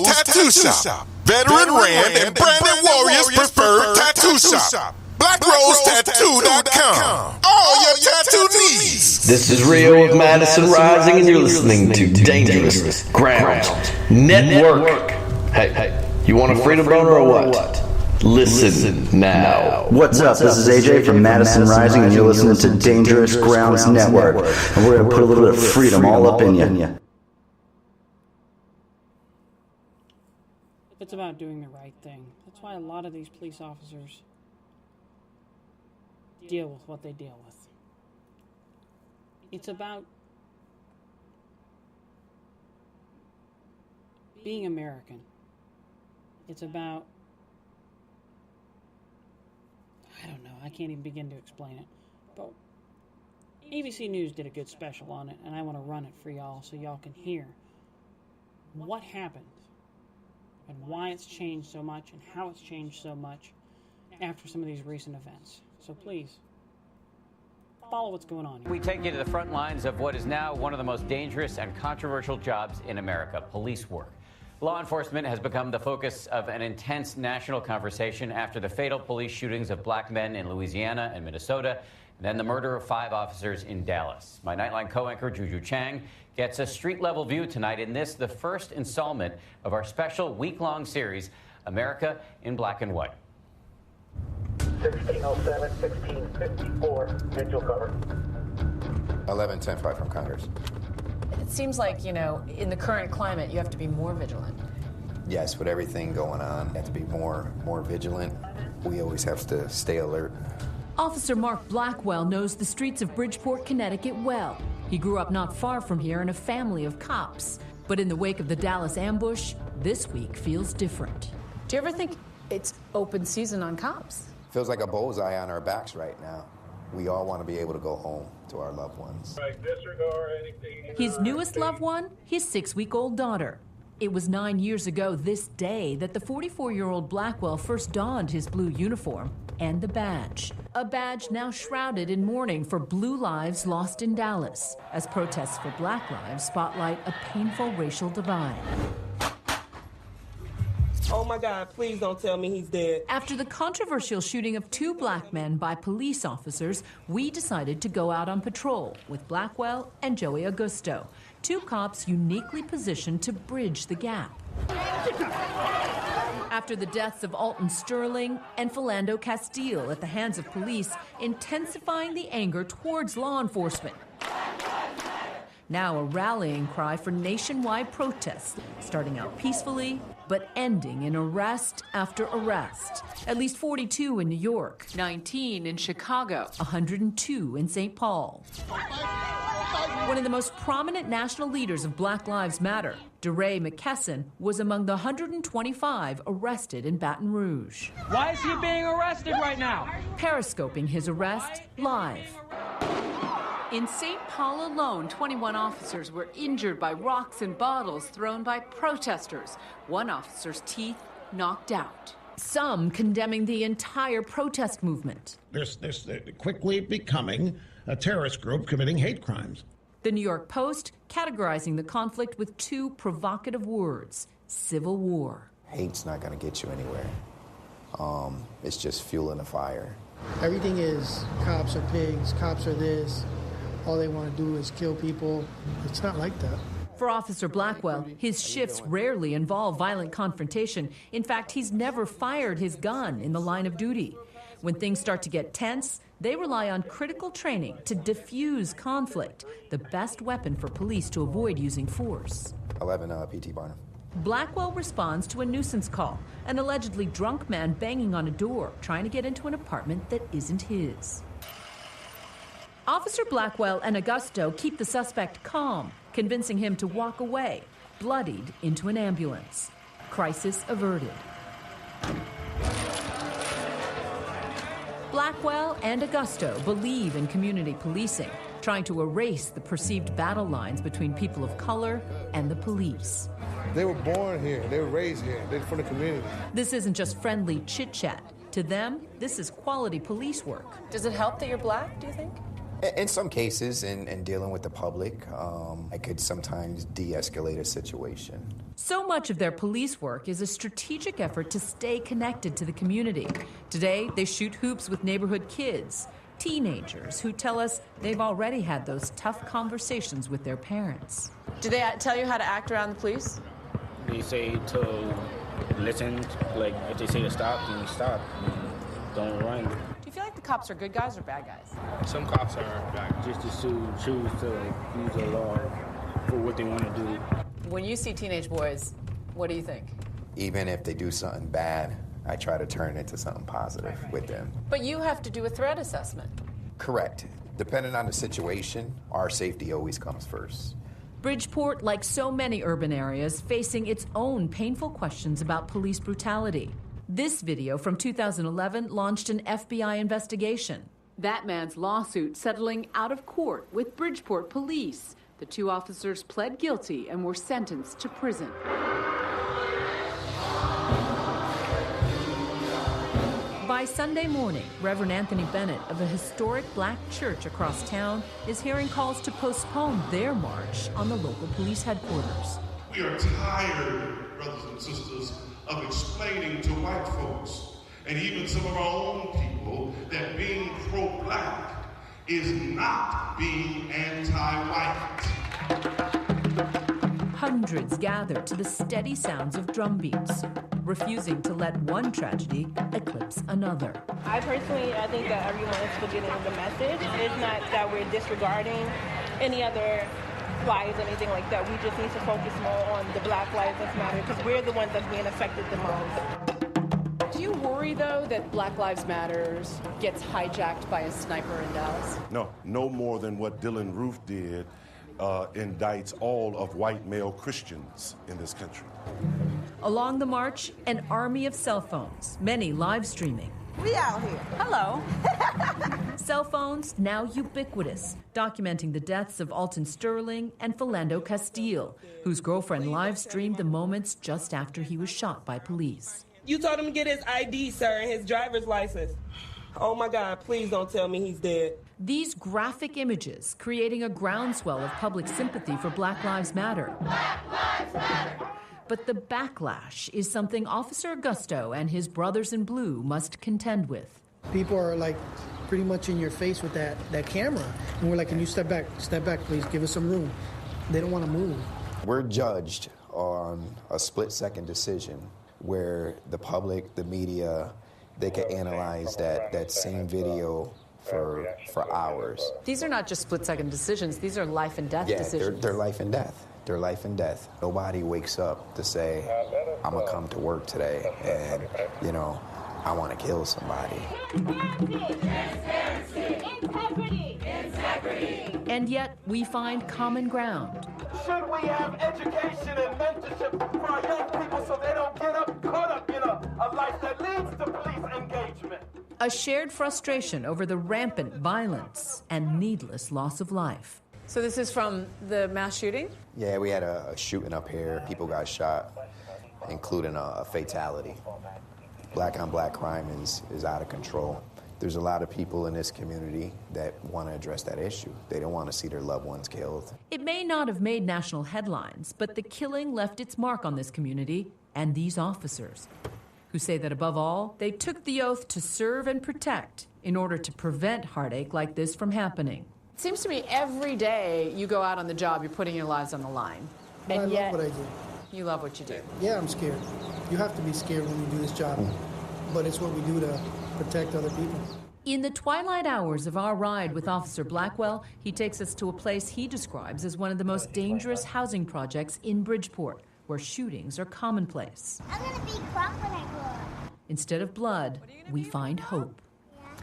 Tattoo Shop. Veteran Rand and Brandon Warriors' preferred tattoo shop. BlackRoseTattoo.com. All your tattoo needs. This is Rio of Madison Rising, and you're listening to Dangerous Grounds Network. Hey, you want a freedom boner or what? Listen now. What's up? This is AJ from Madison Rising, and you're listening to Dangerous Grounds Network. And we're going to put a little bit of freedom all up in you. It's about doing the right thing. That's why a lot of these police officers deal with what they deal with. It's about being American. It's about, I don't know, I can't even begin to explain it. But ABC News did a good special on it, and I want to run it for y'all so y'all can hear what happened and why it's changed so much and how it's changed so much after some of these recent events. So please, follow what's going on here. We take you to the front lines of what is now one of the most dangerous and controversial jobs in America, police work. Law enforcement has become the focus of an intense national conversation after the fatal police shootings of black men in Louisiana and Minnesota, and then the murder of 5 officers in Dallas. My Nightline co-anchor Juju Chang gets a street-level view tonight in this, the first installment of our special week-long series, America in Black and White. 1607, 1654, visual cover. 11-10-5 from Congress. It seems like, in the current climate, you have to be more vigilant. Yes, with everything going on, you have to be more vigilant. We always have to stay alert. Officer Mark Blackwell knows the streets of Bridgeport, Connecticut well. He grew up not far from here in a family of cops. But in the wake of the Dallas ambush, this week feels different. Do you ever think it's open season on cops? Feels like a bullseye on our backs right now. We all want to be able to go home to our loved ones. His newest loved one, his 6-week-old daughter. It was 9 years ago this day that the 44-year-old Blackwell first donned his blue uniform and the badge. A badge now shrouded in mourning for Blue Lives Lost in Dallas, as protests for Black lives spotlight a painful racial divide. Oh my God, please don't tell me he's dead. After the controversial shooting of 2 black men by police officers, we decided to go out on patrol with Blackwell and Joey Augusto, 2 cops uniquely positioned to bridge the gap. After the deaths of Alton Sterling and Philando Castile at the hands of police, intensifying the anger towards law enforcement. Now a rallying cry for nationwide protests, starting out peacefully, but ending in arrest after arrest. At least 42 in New York, 19 in Chicago, 102 in St. Paul. One of the most prominent national leaders of Black Lives Matter, DeRay McKesson, was among the 125 arrested in Baton Rouge. Why is he being arrested right now? Periscoping his arrest live. In St. Paul alone, 21 officers were injured by rocks and bottles thrown by protesters. One officer's teeth knocked out. Some condemning the entire protest movement. This quickly becoming a terrorist group committing hate crimes. The New York Post categorizing the conflict with 2 provocative words: civil war. Hate's not going to get you anywhere. It's just fueling the fire. Everything is cops are pigs, cops are this. All they want to do is kill people. It's not like that. For Officer Blackwell, his shifts rarely involve violent confrontation. In fact, he's never fired his gun in the line of duty. When things start to get tense, they rely on critical training to diffuse conflict, the best weapon for police to avoid using force. 11 P.T. Barnum. Blackwell responds to a nuisance call, an allegedly drunk man banging on a door, trying to get into an apartment that isn't his. Officer Blackwell and Augusto keep the suspect calm, convincing him to walk away, bloodied, into an ambulance. Crisis averted. Blackwell and Augusto believe in community policing, trying to erase the perceived battle lines between people of color and the police. They were born here. They were raised here. They're from the community. This isn't just friendly chit-chat. To them, this is quality police work. Does it help that you're black, do you think? In some cases, in dealing with the public, I could sometimes de-escalate a situation. So much of their police work is a strategic effort to stay connected to the community. Today, they shoot hoops with neighborhood kids, teenagers who tell us they've already had those tough conversations with their parents. Do they tell you how to act around the police? They say to listen, like if they say to stop, then stop. Don't run. Do you feel like the cops are good guys or bad guys? Some cops are bad, just to choose to use the law for what they want to do. When you see teenage boys, what do you think? Even if they do something bad, I try to turn it into something positive with them. But you have to do a threat assessment. Correct. Depending on the situation, our safety always comes first. Bridgeport, like so many urban areas, facing its own painful questions about police brutality. This video from 2011 launched an FBI investigation. That man's lawsuit settling out of court with Bridgeport police. The two officers pled guilty and were sentenced to prison. By Sunday morning, Reverend Anthony Bennett of a historic black church across town is hearing calls to postpone their march on the local police headquarters. We are tired, brothers and sisters, of explaining to white folks and even some of our own people that being pro-black is not being anti-white. Hundreds gather to the steady sounds of drum beats, refusing to let one tragedy eclipse another. I think that everyone is forgetting the message. It's not that we're disregarding any other lives, anything like that. We just need to focus more on the Black lives that matter because we're the ones that's being affected the most. Do you worry, though, that Black Lives Matter gets hijacked by a sniper in Dallas? No more than what Dylan Roof did indicts all of white male Christians in this country. Along the march, an army of cell phones, many live streaming. We out here. Hello. Cell phones now ubiquitous, documenting the deaths of Alton Sterling and Philando Castile, whose girlfriend live streamed the moments just after he was shot by police. You told him to get his ID, sir, and his driver's license. Oh my God, please don't tell me he's dead. These graphic images creating a groundswell of public sympathy for Black Lives Matter. Black Lives Matter! But the backlash is something Officer Augusto and his brothers in blue must contend with. People are like pretty much in your face with that camera. And we're like, can you step back, please, give us some room. They don't want to move. We're judged on a split-second decision where the public, the media, they can analyze that same video for hours. These are not just split-second decisions. These are life and death decisions. They're life and death. They're life and death. Nobody wakes up to say, I'm going to come to work today and, I want to kill somebody. And yet, we find common ground. Should we have education and mentorship for our young people so they don't get caught up in a life that leads to police engagement? A shared frustration over the rampant violence and needless loss of life. So this is from the mass shooting? Yeah, we had a shooting up here. People got shot, including a fatality. Black on black crime is out of control. There's a lot of people in this community that want to address that issue. They don't want to see their loved ones killed. It may not have made national headlines, but the killing left its mark on this community and these officers, who say that above all, they took the oath to serve and protect in order to prevent heartache like this from happening. It seems to me every day you go out on the job, you're putting your lives on the line. But and I love what I do. You love what you do. Yeah, I'm scared. You have to be scared when you do this job. But it's what we do to protect other people. In the twilight hours of our ride with Officer Blackwell, he takes us to a place he describes as one of the most dangerous housing projects in Bridgeport, where shootings are commonplace. I'm going to be crunk when I grow up. Instead of blood, we find hope.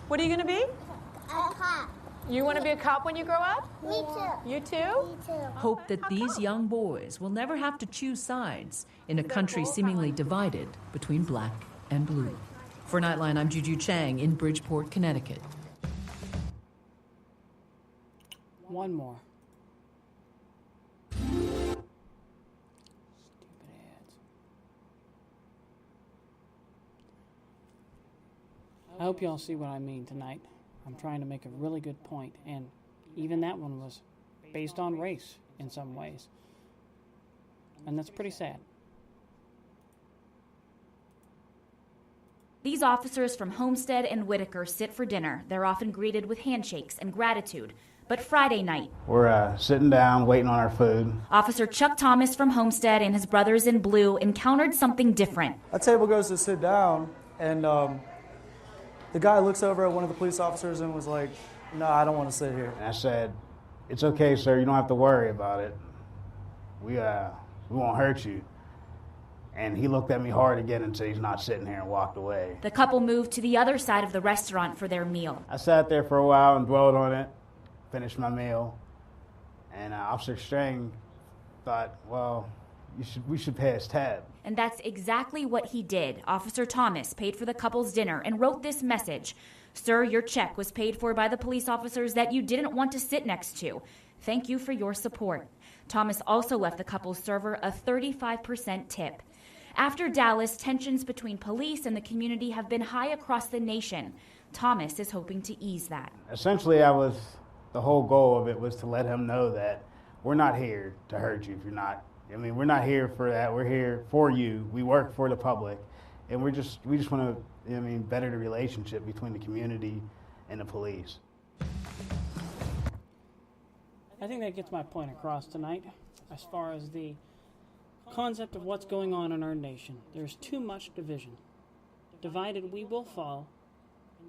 What are you going to be? A cop. You want to be a cop when you grow up? Me too. You too? Me too. Hope that these young boys will never have to choose sides in a country seemingly divided between black and blue. For Nightline, I'm Juju Chang in Bridgeport, Connecticut. One more. Stupid ads. I hope y'all see what I mean tonight. I'm trying to make a really good point, and Even that one was based on race in some ways. And that's pretty sad. These officers from Homestead and Whitaker sit for dinner. They're often greeted with handshakes and gratitude. But Friday night, we're sitting down, waiting on our food. Officer Chuck Thomas from Homestead and his brothers in blue encountered something different. A table goes to sit down, and the guy looks over at one of the police officers and was like, "No, I don't want to sit here." And I said, "It's okay, sir. You don't have to worry about it. We won't hurt you." And he looked at me hard again and said he's not sitting here and walked away. The couple moved to the other side of the restaurant for their meal. I sat there for a while and dwelled on it, finished my meal, and Officer Strang thought, well, we should pay his tab. And that's exactly what he did. Officer Thomas paid for the couple's dinner and wrote this message. "Sir, your check was paid for by the police officers that you didn't want to sit next to. Thank you for your support." Thomas also left the couple's server a 35% tip. After Dallas, tensions between police and the community have been high across the nation. Thomas is hoping to ease that. Essentially, the whole goal of it was to let him know that we're not here to hurt you if you're not. I mean, we're not here for that. We're here for you. We work for the public. And we just want to, better the relationship between the community and the police. I think that gets my point across tonight as far as the concept of what's going on in our nation. There's too much division. Divided we will fall,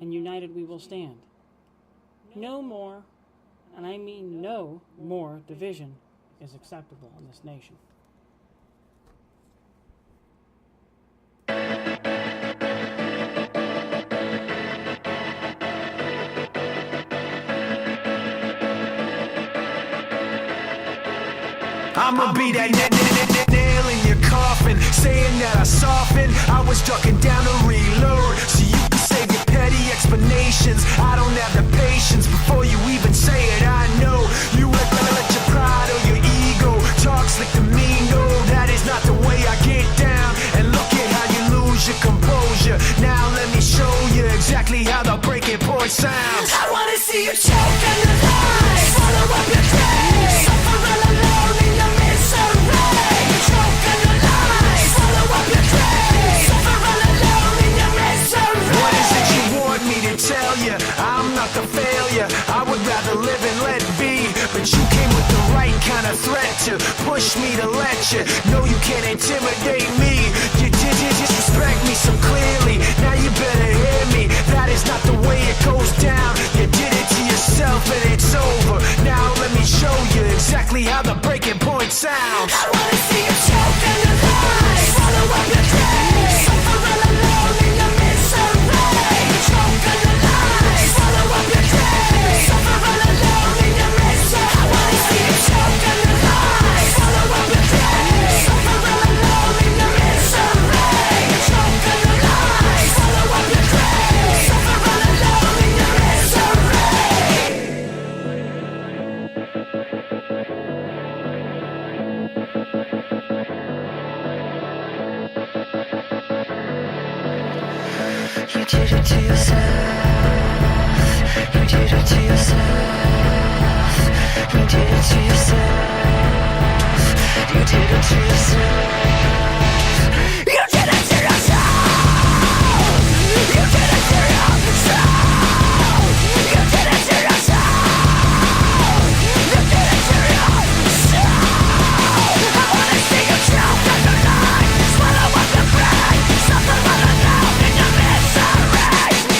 and united we will stand. No more, and I mean no more, division is acceptable in this nation. I'ma be that nail in your coffin, saying that I softened. I was ducking down to reload, so you can save your petty explanations. I don't have the patience before you even say it. I know you let your pride or your ego talk slick to me. No, that is not the way I get down. And look at how you lose your composure. Now let me show you exactly how the breaking point sounds. I wanna see you choke on the lies, follow up your dreams, suffer all alone in your misery. Choke on the lies, follow up your dreams, suffer all alone in your misery. What is it you want me to tell you? I'm not the failure, I would rather live and let be. But you came with the right kind of threat to push me to let you know you can't intimidate me. You did disrespect me so clearly, now you better hear me. That is not the way it goes down. You did it to yourself and it's over. Now let me show you exactly how the breaking point sounds. I wanna see you choke on the lies, follow up your dreams, suffer all alone in your misery. Choke on the lies, follow up your dreams, suffer all alone in your misery. I wanna see you choke on the lies, follow up your dreams, suffer all alone in your misery. Choke on the lies, follow up your dreams, suffer all alone in your misery. You did it to yourself. You did it to yourself. You did it to yourself. You did it to yourself. You did it to yourself. You did it to yourself. You did it to yourself. You did it to yourself. I wanna see you choke on the line, swallow up the pride, suffer all alone in your misery.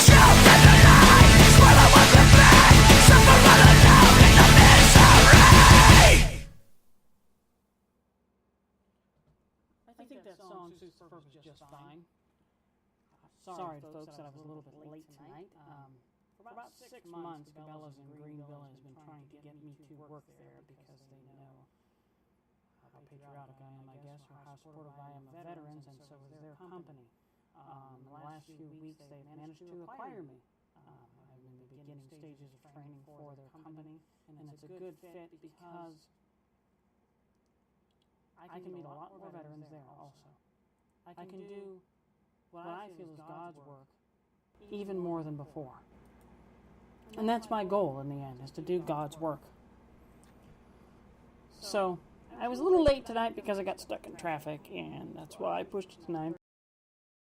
Choke on the line, swallow up the pride, suffer all alone in your misery. I think that song suits the purpose just fine. Sorry, folks, that I was a little bit late tonight. For about 6 months, Cabela's in Greenville has been trying to get me to work there because they know how patriotic I am, I guess, or how supportive I am of veterans, and so is their company. The last few weeks, they've managed to acquire me. I'm in the beginning stages of training for their company, and it's a good fit because I can meet a lot more veterans there also. I can do what I feel is God's work even more than before. And that's my goal in the end, is to do God's work. So, I was a little late tonight because I got stuck in traffic, and that's why I pushed it tonight.